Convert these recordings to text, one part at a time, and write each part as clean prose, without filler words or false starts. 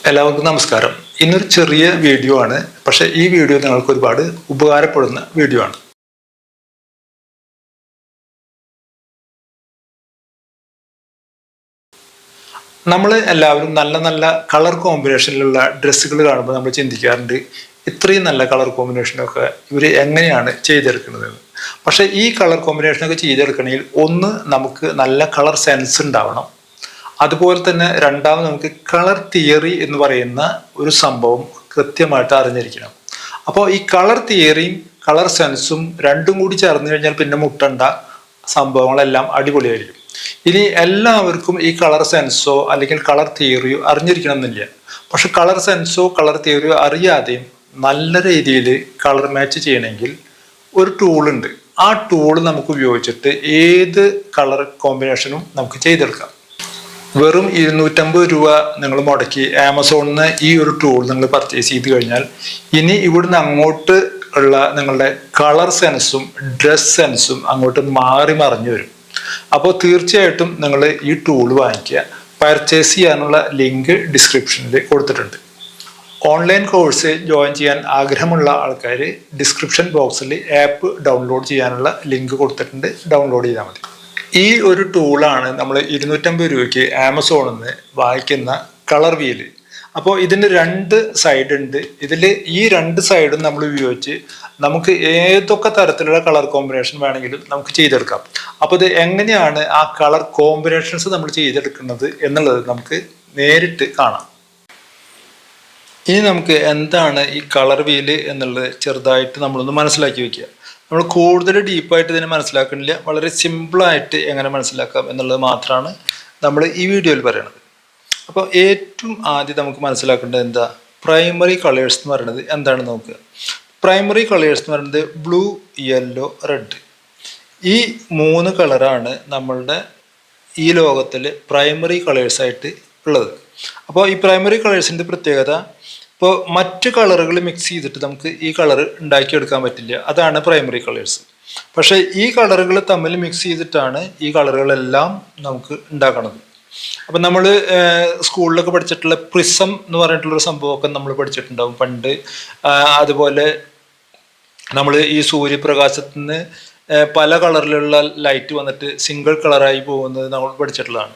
എല്ലാവർക്കും നമസ്കാരം. ഇന്നൊരു ചെറിയ വീഡിയോ ആണ്, പക്ഷെ ഈ വീഡിയോ നിങ്ങൾക്ക് ഒരുപാട് ഉപകാരപ്പെടുന്ന വീഡിയോ ആണ്. നമ്മൾ എല്ലാവരും നല്ല നല്ല കളർ കോമ്പിനേഷനിലുള്ള ഡ്രസ്സുകൾ കാണുമ്പോൾ നമ്മൾ ചിന്തിക്കാറുണ്ട്, ഇത്രയും നല്ല കളർ കോമ്പിനേഷനൊക്കെ ഇവർ എങ്ങനെയാണ് ചെയ്തെടുക്കുന്നത്. പക്ഷെ ഈ കളർ കോമ്പിനേഷനൊക്കെ ചെയ്തെടുക്കണമെങ്കിൽ ഒന്ന് നമുക്ക് നല്ല കളർ സെൻസ് ഉണ്ടാവണം. അതുപോലെ തന്നെ രണ്ടാമത് നമുക്ക് കളർ തിയറി എന്ന് പറയുന്ന ഒരു സംഭവം കൃത്യമായിട്ട് അറിഞ്ഞിരിക്കണം. അപ്പോൾ ഈ കളർ തിയറിയും കളർ സെൻസും രണ്ടും കൂടി ചേർന്ന് കഴിഞ്ഞാൽ പിന്നെ മുട്ടണ്ട സംഭവങ്ങളെല്ലാം അടിപൊളിയായിരിക്കും. ഇനി എല്ലാവർക്കും ഈ കളർ സെൻസോ അല്ലെങ്കിൽ കളർ തിയറിയോ അറിഞ്ഞിരിക്കണം എന്നില്ല. പക്ഷെ കളർ സെൻസോ കളർ തിയറിയോ അറിയാതെയും നല്ല രീതിയിൽ കളർ മാച്ച് ചെയ്യണമെങ്കിൽ ഒരു ടൂളുണ്ട്. ആ ടൂൾ നമുക്ക് ഉപയോഗിച്ചിട്ട് ഏത് കളർ കോമ്പിനേഷനും നമുക്ക് ചെയ്തെടുക്കാം. വെറും 250 രൂപ നിങ്ങൾ മുടക്കി ആമസോണിൽ നിന്ന് ഈ ഒരു ടൂൾ നിങ്ങൾ പർച്ചേസ് ചെയ്ത് കഴിഞ്ഞാൽ ഇനി ഇവിടുന്ന് അങ്ങോട്ട് ഉള്ള നിങ്ങളുടെ കളർ സെൻസും ഡ്രസ് സെൻസും അങ്ങോട്ട് മാറി മറിഞ്ഞു വരും. അപ്പോൾ തീർച്ചയായിട്ടും നിങ്ങൾ ഈ ടൂൾ വാങ്ങിക്കുക. പർച്ചേസ് ചെയ്യാനുള്ള ലിങ്ക് ഡിസ്ക്രിപ്ഷനിൽ കൊടുത്തിട്ടുണ്ട്. ഓൺലൈൻ കോഴ്സ് ജോയിൻ ചെയ്യാൻ ആഗ്രഹമുള്ള ആൾക്കാർ ഡിസ്ക്രിപ്ഷൻ ബോക്സിൽ ആപ്പ് ഡൗൺലോഡ് ചെയ്യാനുള്ള ലിങ്ക് കൊടുത്തിട്ടുണ്ട്. ഡൗൺലോഡ് ചെയ്താൽ മതി. ഈ ഒരു ടൂളാണ് നമ്മൾ 250 രൂപയ്ക്ക് ആമസോണിൽ നിന്ന് വാങ്ങിക്കുന്ന കളർ വീല്. അപ്പോൾ ഇതിന് 2 സൈഡ് ഉണ്ട്. ഇതിൽ ഈ 2 സൈഡും നമ്മൾ ഉപയോഗിച്ച് നമുക്ക് ഏതൊക്കെ തരത്തിലുള്ള കളർ കോമ്പിനേഷൻ വേണമെങ്കിലും നമുക്ക് ചെയ്തെടുക്കാം. അപ്പോൾ ഇത് എങ്ങനെയാണ് ആ കളർ കോമ്പിനേഷൻസ് നമ്മൾ ചെയ്തെടുക്കുന്നത് എന്നുള്ളത് നമുക്ക് നേരിട്ട് കാണാം. ഇനി നമുക്ക് എന്താണ് ഈ കളർ വീല് എന്നുള്ളത് ചെറുതായിട്ട് നമ്മളൊന്ന് മനസ്സിലാക്കി വെക്കുക. നമ്മൾ കൂടുതൽ ഡീപ്പായിട്ട് ഇതിനെ മനസ്സിലാക്കുന്നില്ല, വളരെ സിമ്പിളായിട്ട് എങ്ങനെ മനസ്സിലാക്കാം എന്നുള്ളത് മാത്രമാണ് നമ്മൾ ഈ വീഡിയോയിൽ പറയുന്നത്. അപ്പോൾ ഏറ്റവും ആദ്യം നമുക്ക് മനസ്സിലാക്കേണ്ടത് എന്താ, പ്രൈമറി കളേഴ്സ് എന്ന് പറയുന്നത് എന്താണെന്ന് നോക്കുക. പ്രൈമറി കളേഴ്സ് എന്ന് പറയുന്നത് ബ്ലൂ, യെല്ലോ, റെഡ്. ഈ 3 കളറാണ് നമ്മളുടെ ഈ ലോകത്തിൽ പ്രൈമറി കളേഴ്സായിട്ട് ഉള്ളത്. അപ്പോൾ ഈ പ്രൈമറി കളേഴ്സിൻ്റെ പ്രത്യേകത, ഇപ്പോൾ മറ്റ് കളറുകൾ മിക്സ് ചെയ്തിട്ട് നമുക്ക് ഈ കളർ ഉണ്ടാക്കിയെടുക്കാൻ പറ്റില്ല. അതാണ് പ്രൈമറി കളേഴ്സ്. പക്ഷേ ഈ കളറുകൾ തമ്മിൽ മിക്സ് ചെയ്തിട്ടാണ് ഈ കളറുകളെല്ലാം നമുക്ക് ഉണ്ടാക്കുന്നത്. അപ്പം നമ്മൾ സ്കൂളിലൊക്കെ പഠിച്ചിട്ടുള്ള പ്രിസം എന്ന് പറഞ്ഞിട്ടുള്ളൊരു സംഭവമൊക്കെ നമ്മൾ പഠിച്ചിട്ടുണ്ടാവും പണ്ട്. അതുപോലെ നമ്മൾ ഈ സൂര്യപ്രകാശത്തിൽ നിന്ന് പല കളറിലുള്ള ലൈറ്റ് വന്നിട്ട് സിംഗിൾ കളറായി പോകുന്നത് നമ്മൾ പഠിച്ചിട്ടുള്ളതാണ്.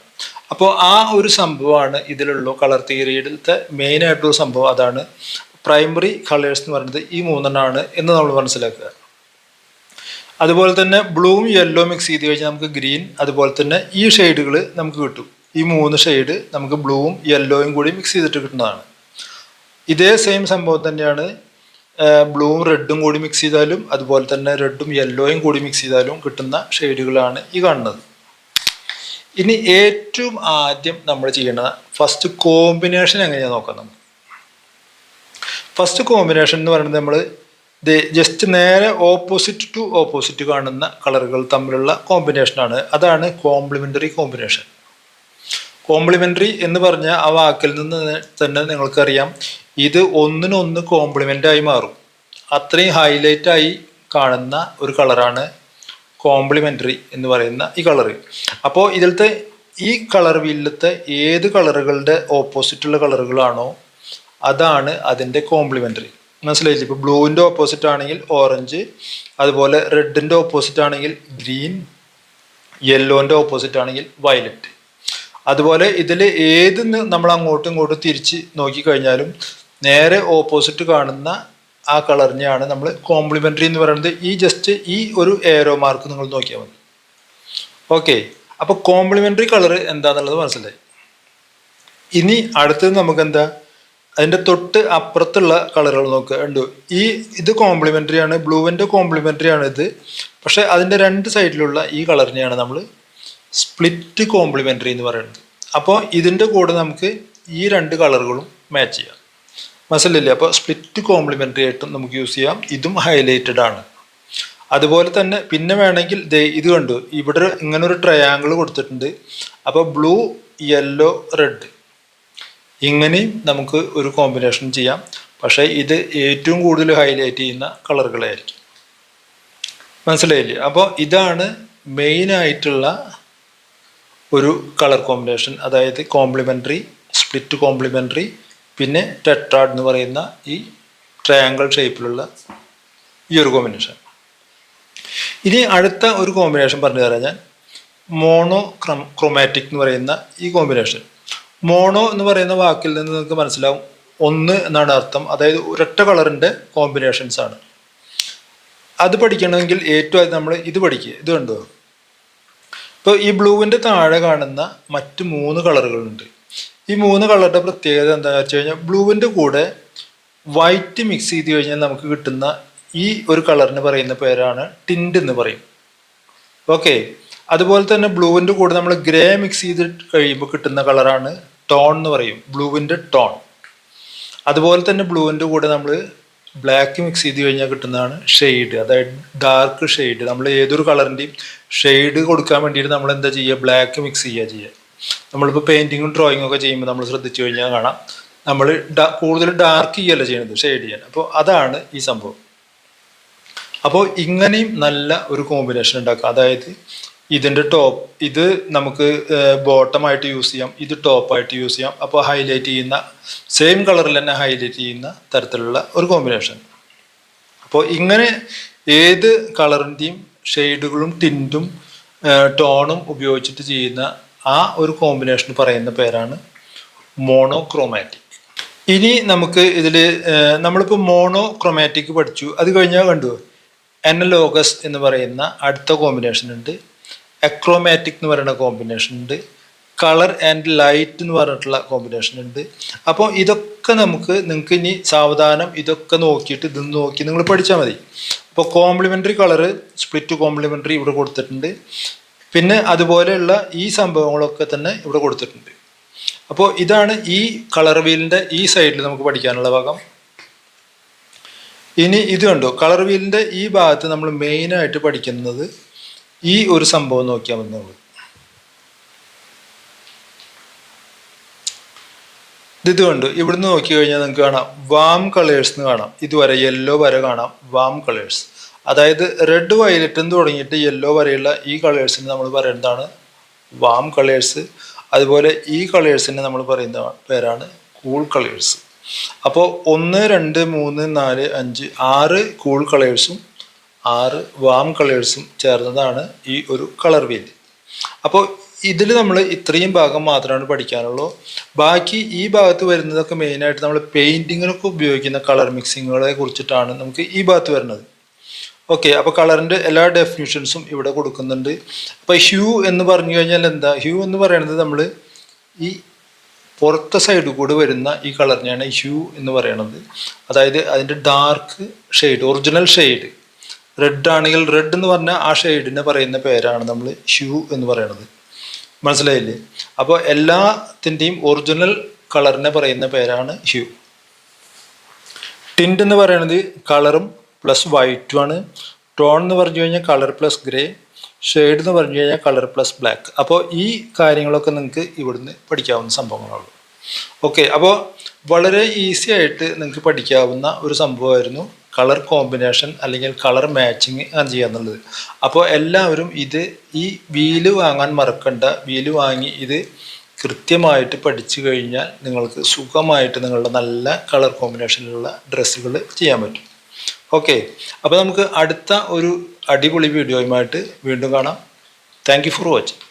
അപ്പോൾ ആ ഒരു സംഭവമാണ് ഇതിലുള്ള കളർ തിയറിയുടെ മെയിൻ ആയിട്ടുള്ള സംഭവം. അതാണ് പ്രൈമറി കളേഴ്സ് എന്ന് പറയുന്നത് ഈ 3 എന്ന് നമ്മൾ മനസ്സിലാക്കുക. അതുപോലെ തന്നെ ബ്ലൂവും യെല്ലോ മിക്സ് ചെയ്ത് കഴിഞ്ഞാൽ നമുക്ക് ഗ്രീൻ, അതുപോലെ തന്നെ ഈ ഷെയ്ഡുകൾ നമുക്ക് കിട്ടും. ഈ 3 ഷെയ്ഡ് നമുക്ക് ബ്ലൂവും യെല്ലോയും കൂടി മിക്സ് ചെയ്തിട്ട് കിട്ടുന്നതാണ്. ഇതേ സെയിം സംഭവം തന്നെയാണ് ബ്ലൂവും റെഡും കൂടി മിക്സ് ചെയ്താലും, അതുപോലെ തന്നെ റെഡും യെല്ലോയും കൂടി മിക്സ് ചെയ്താലും കിട്ടുന്ന ഷെയ്ഡുകളാണ് ഈ കാണുന്നത്. ഇനി ഏറ്റവും ആദ്യം നമ്മൾ ചെയ്യേണ്ടത് ഫസ്റ്റ് കോമ്പിനേഷൻ എങ്ങനെയാണെന്ന് നോക്കാം. നമുക്ക് ഫസ്റ്റ് കോമ്പിനേഷൻ എന്ന് പറയുന്നത് നമ്മൾ ജസ്റ്റ് നേരെ ഓപ്പോസിറ്റ് ടു ഓപ്പോസിറ്റ് കാണുന്ന കളറുകൾ തമ്മിലുള്ള കോമ്പിനേഷനാണ്. അതാണ് കോംപ്ലിമെൻ്ററി കോമ്പിനേഷൻ. കോംപ്ലിമെൻ്ററി എന്ന് പറഞ്ഞ ആ വാക്കിൽ നിന്ന് തന്നെ നിങ്ങൾക്കറിയാം, ഇത് ഒന്നിനൊന്ന് കോംപ്ലിമെൻ്റായി മാറും. അത്രയും ഹൈലൈറ്റായി കാണുന്ന ഒരു കളറാണ് കോംപ്ലിമെൻ്ററി എന്ന് പറയുന്ന ഈ കളറ്. അപ്പോൾ ഇതിലത്തെ ഈ കളർ വീലിലത്തെ ഏത് കളറുകളുടെ ഓപ്പോസിറ്റുള്ള കളറുകളാണോ അതാണ് അതിൻ്റെ കോംപ്ലിമെൻ്ററി. മനസ്സിലായില്ലേ? ഇപ്പോൾ ബ്ലൂവിൻ്റെ ഓപ്പോസിറ്റ് ആണെങ്കിൽ ഓറഞ്ച്, അതുപോലെ റെഡിൻ്റെ ഓപ്പോസിറ്റ് ആണെങ്കിൽ ഗ്രീൻ, യെല്ലോൻ്റെ ഓപ്പോസിറ്റ് ആണെങ്കിൽ വയലറ്റ്. അതുപോലെ ഇതിൽ ഏത് നമ്മൾ അങ്ങോട്ടും ഇങ്ങോട്ടും തിരിച്ച് നോക്കിക്കഴിഞ്ഞാലും നേരെ ഓപ്പോസിറ്റ് കാണുന്ന ആ കളറിനെയാണ് നമ്മൾ കോംപ്ലിമെൻ്ററി എന്ന് പറയുന്നത്. ഈ ജസ്റ്റ് ഈ ഒരു ഏരോ മാർക്ക് നിങ്ങൾ നോക്കിയാൽ മതി. ഓക്കെ, അപ്പോൾ കോംപ്ലിമെൻ്ററി കളർ എന്താണെന്നുള്ളത് മനസ്സിലായി. ഇനി അടുത്തത് നമുക്ക് എന്താ, അതിൻ്റെ തൊട്ട് അപ്പുറത്തുള്ള കളറുകൾ നോക്കുക. ഉണ്ട് ഇത് കോംപ്ലിമെൻ്ററി ആണ്, ബ്ലൂവിൻ്റെ കോംപ്ലിമെൻ്ററി ആണ് ഇത്. പക്ഷേ അതിൻ്റെ 2 സൈഡിലുള്ള ഈ കളറിനെയാണ് നമ്മൾ സ്പ്ലിറ്റ് കോംപ്ലിമെൻ്ററി എന്ന് പറയുന്നത്. അപ്പോൾ ഇതിൻ്റെ കൂടെ നമുക്ക് ഈ 2 കളറുകളും മാച്ച് ചെയ്യാം. മനസ്സിലില്ലേ? അപ്പോൾ സ്പ്ലിറ്റ് കോംപ്ലിമെൻ്ററി ആയിട്ടും നമുക്ക് യൂസ് ചെയ്യാം. ഇതും ഹൈലൈറ്റഡ് ആണ്. അതുപോലെ തന്നെ പിന്നെ വേണമെങ്കിൽ ഇത് കണ്ടു, ഇവിടെ ഇങ്ങനെ ഒരു ട്രയാങ്കിൾ കൊടുത്തിട്ടുണ്ട്. അപ്പോൾ ബ്ലൂ, യെല്ലോ, റെഡ് ഇങ്ങനെയും നമുക്ക് ഒരു കോമ്പിനേഷൻ ചെയ്യാം. പക്ഷേ ഇത് ഏറ്റവും കൂടുതൽ ഹൈലൈറ്റ് ചെയ്യുന്ന കളറുകളായിരിക്കും. മനസ്സിലായില്ലേ? അപ്പോൾ ഇതാണ് മെയിനായിട്ടുള്ള ഒരു കളർ കോമ്പിനേഷൻ, അതായത് കോംപ്ലിമെൻ്ററി, സ്പ്ലിറ്റ് കോംപ്ലിമെൻ്ററി, പിന്നെ ടെട്രാഡ് എന്ന് പറയുന്ന ഈ ട്രയാങ്കിൾ ഷേപ്പിലുള്ള ഈ ഒരു കോമ്പിനേഷൻ. ഇനി അടുത്ത ഒരു കോമ്പിനേഷൻ പറഞ്ഞു തരാം ഞാൻ. ക്രോമാറ്റിക് എന്ന് പറയുന്ന ഈ കോമ്പിനേഷൻ. മോണോ എന്ന് പറയുന്ന വാക്കിൽ നിന്ന് നിങ്ങൾക്ക് മനസ്സിലാവും ഒന്ന് എന്നാണ് അർത്ഥം, അതായത് ഒരൊറ്റ കളറിൻ്റെ കോമ്പിനേഷൻസ് ആണ്. അത് പഠിക്കണമെങ്കിൽ ഏറ്റവും ആദ്യം നമ്മൾ ഇത് പഠിക്കുക. ഇത് കണ്ടോ? ഇപ്പോൾ ഈ ബ്ലൂവിൻ്റെ താഴെ കാണുന്ന മറ്റ് 3 കളറുകളുണ്ട്. ഈ 3 കളറുടെ പ്രത്യേകത എന്താണെന്ന് വെച്ച് കഴിഞ്ഞാൽ ബ്ലൂവിൻ്റെ കൂടെ വൈറ്റ് മിക്സ് ചെയ്ത് കഴിഞ്ഞാൽ നമുക്ക് കിട്ടുന്ന ഈ ഒരു കളറിന് പറയുന്ന പേരാണ് ടിൻറ്റ് എന്ന് പറയും. ഓക്കെ. അതുപോലെ തന്നെ ബ്ലൂവിൻ്റെ കൂടെ നമ്മൾ ഗ്രേ മിക്സ് ചെയ്ത് കഴിയുമ്പോൾ കിട്ടുന്ന കളറാണ് ടോൺ എന്ന് പറയും, ബ്ലൂവിൻ്റെ ടോൺ. അതുപോലെ തന്നെ ബ്ലൂവിൻ്റെ കൂടെ നമ്മൾ ബ്ലാക്ക് മിക്സ് ചെയ്ത് കഴിഞ്ഞാൽ കിട്ടുന്നതാണ് ഷെയ്ഡ്, അതായത് ഡാർക്ക് ഷെയ്ഡ്. നമ്മൾ ഏതൊരു കളറിൻ്റെയും ഷെയ്ഡ് കൊടുക്കാൻ വേണ്ടിയിട്ട് നമ്മൾ എന്താ ചെയ്യുക? ബ്ലാക്ക് മിക്സ് ചെയ്യുക. നമ്മളിപ്പോൾ പെയിൻറ്റിങ്ങും ഡ്രോയിങ്ങും ഒക്കെ ചെയ്യുമ്പോൾ നമ്മൾ ശ്രദ്ധിച്ചു കഴിഞ്ഞാൽ കാണാം നമ്മൾ കൂടുതൽ ഡാർക്ക് ചെയ്യല്ല ചെയ്യുന്നത്, ഷെയ്ഡ് ചെയ്യാൻ. അപ്പോൾ അതാണ് ഈ സംഭവം. അപ്പോൾ ഇങ്ങനെയും നല്ല ഒരു കോമ്പിനേഷൻ ഉണ്ടാക്കാം. അതായത് ഇതിൻ്റെ ടോപ്പ്, ഇത് നമുക്ക് ബോട്ടമായിട്ട് യൂസ് ചെയ്യാം, ഇത് ടോപ്പായിട്ട് യൂസ് ചെയ്യാം. അപ്പോൾ ഹൈലൈറ്റ് ചെയ്യുന്ന സെയിം കളറിൽ തന്നെ ഹൈലൈറ്റ് ചെയ്യുന്ന തരത്തിലുള്ള ഒരു കോമ്പിനേഷൻ. അപ്പോൾ ഇങ്ങനെ ഏത് കളറിൻ്റെയും ഷെയ്ഡുകളും ടിൻറ്റും ടോണും ഉപയോഗിച്ചിട്ട് ചെയ്യുന്ന ആ ഒരു കോമ്പിനേഷൻ പറയുന്ന പേരാണ് മോണോക്രോമാറ്റിക്. ഇനി നമുക്ക് ഇതിൽ നമ്മളിപ്പോൾ മോണോക്രോമാറ്റിക് പഠിച്ചു. അത് കഴിഞ്ഞാൽ കണ്ടു അനലോഗസ് എന്ന് പറയുന്ന അടുത്ത കോമ്പിനേഷൻ ഉണ്ട്, അക്രോമാറ്റിക് എന്ന് പറയുന്ന കോമ്പിനേഷൻ ഉണ്ട്, കളർ ആൻഡ് ലൈറ്റ് എന്ന് പറഞ്ഞിട്ടുള്ള കോമ്പിനേഷൻ ഉണ്ട്. അപ്പോൾ ഇതൊക്കെ നിങ്ങൾക്ക് ഇനി സാവധാനം ഇതൊക്കെ നോക്കിയിട്ട് ഇതൊന്ന് നോക്കി നിങ്ങൾ പഠിച്ചാൽ മതി. അപ്പോൾ കോംപ്ലിമെൻ്ററി കളറ്, സ്പ്ലിറ്റ് കോംപ്ലിമെൻ്ററി ഇവിടെ കൊടുത്തിട്ടുണ്ട്. പിന്നെ അതുപോലെയുള്ള ഈ സംഭവങ്ങളൊക്കെ തന്നെ ഇവിടെ കൊടുത്തിട്ടുണ്ട്. അപ്പോൾ ഇതാണ് ഈ കളർ വീലിൻ്റെ ഈ സൈഡിൽ നമുക്ക് പഠിക്കാനുള്ള ഭാഗം. ഇനി ഇത് കണ്ടോ, കളർ വീലിൻ്റെ ഈ ഭാഗത്ത് നമ്മൾ മെയിനായിട്ട് പഠിക്കുന്നത് ഈ ഒരു സംഭവം നോക്കിയാൽ മതി. നമ്മൾ ഇത് കണ്ടു, ഇവിടുന്ന് നോക്കി കഴിഞ്ഞാൽ നിങ്ങൾക്ക് കാണാം വാം കളേഴ്സ് എന്ന് കാണാം. ഇതുവരെ യെല്ലോ വരെ കാണാം, വാം കളേഴ്സ്. അതായത് റെഡ് വയലറ്റ് എന്ന് തുടങ്ങിയിട്ട് യെല്ലോ വരെയുള്ള ഈ കളേഴ്സിന് നമ്മൾ പറയുന്നതാണ് വാം കളേഴ്സ്. അതുപോലെ ഈ കളേഴ്സിന് നമ്മൾ പറയുന്ന പേരാണ് കൂൾ കളേഴ്സ്. അപ്പോൾ 1, 2, 3, 4, 5, 6 കൂൾ കളേഴ്സും 6 വാം കളേഴ്സും ചേർന്നതാണ് ഈ ഒരു കളർ വീൽ. അപ്പോൾ ഇതിൽ നമ്മൾ ഇത്രയും ഭാഗം മാത്രമാണ് പഠിക്കാനുള്ളൂ. ബാക്കി ഈ ഭാഗത്ത് വരുന്നതൊക്കെ മെയിനായിട്ട് നമ്മൾ പെയിൻറ്റിങ്ങിനൊക്കെ ഉപയോഗിക്കുന്ന കളർ മിക്സിങ്ങുകളെ കുറിച്ചിട്ടാണ് നമുക്ക് ഈ ഭാഗത്ത് വരുന്നത്. ഓക്കെ. അപ്പോൾ കളറിൻ്റെ എല്ലാ ഡെഫിനിഷൻസും ഇവിടെ കൊടുക്കുന്നുണ്ട്. അപ്പോൾ ഹ്യൂ എന്ന് പറഞ്ഞു കഴിഞ്ഞാൽ എന്താ? ഹ്യൂ എന്ന് പറയുന്നത് നമ്മൾ ഈ പുറത്തെ സൈഡിൽ കൂടെ വരുന്ന ഈ കളറിനെയാണ് ഹ്യൂ എന്ന് പറയുന്നത്. അതായത് അതിൻ്റെ dark shade, original shade. Red ആണെങ്കിൽ റെഡ് എന്ന് പറഞ്ഞാൽ ആ ഷെയ്ഡിനെ പറയുന്ന പേരാണ് നമ്മൾ ഹ്യൂ എന്ന് പറയുന്നത്. മനസ്സിലായില്ലേ? അപ്പോൾ എല്ലാത്തിൻ്റെയും ഒറിജിനൽ കളറിനെ പറയുന്ന പേരാണ് ഹ്യൂ. ടിൻറ്റ് എന്ന് പറയുന്നത് കളറും പ്ലസ് വൈറ്റും ആണ്. ടോൺ എന്ന് പറഞ്ഞു കഴിഞ്ഞാൽ കളർ പ്ലസ് ഗ്രേ, ഷെയ്ഡ് എന്ന് പറഞ്ഞു കഴിഞ്ഞാൽ കളർ പ്ലസ് ബ്ലാക്ക്. അപ്പോൾ ഈ കാര്യങ്ങളൊക്കെ നിങ്ങൾക്ക് ഇവിടുന്ന് പഠിക്കാവുന്ന സംഭവങ്ങളുള്ളൂ. ഓക്കെ. അപ്പോൾ വളരെ ഈസി ആയിട്ട് നിങ്ങൾക്ക് പഠിക്കാവുന്ന ഒരു സംഭവമായിരുന്നു കളർ കോമ്പിനേഷൻ അല്ലെങ്കിൽ കളർ മാച്ചിങ് ചെയ്യാന്നുള്ളത്. അപ്പോൾ എല്ലാവരും ഈ വീല് വാങ്ങാൻ മറക്കണ്ട. വീല് വാങ്ങി ഇത് കൃത്യമായിട്ട് പഠിച്ചു കഴിഞ്ഞാൽ നിങ്ങൾക്ക് സുഖമായിട്ട് നിങ്ങളുടെ നല്ല കളർ കോമ്പിനേഷനിലുള്ള ഡ്രസ്സുകൾ ചെയ്യാൻ പറ്റും. ഓക്കെ. അപ്പോൾ നമുക്ക് അടുത്ത ഒരു അടിപൊളി വീഡിയോയുമായിട്ട് വീണ്ടും കാണാം. Thank you for watching.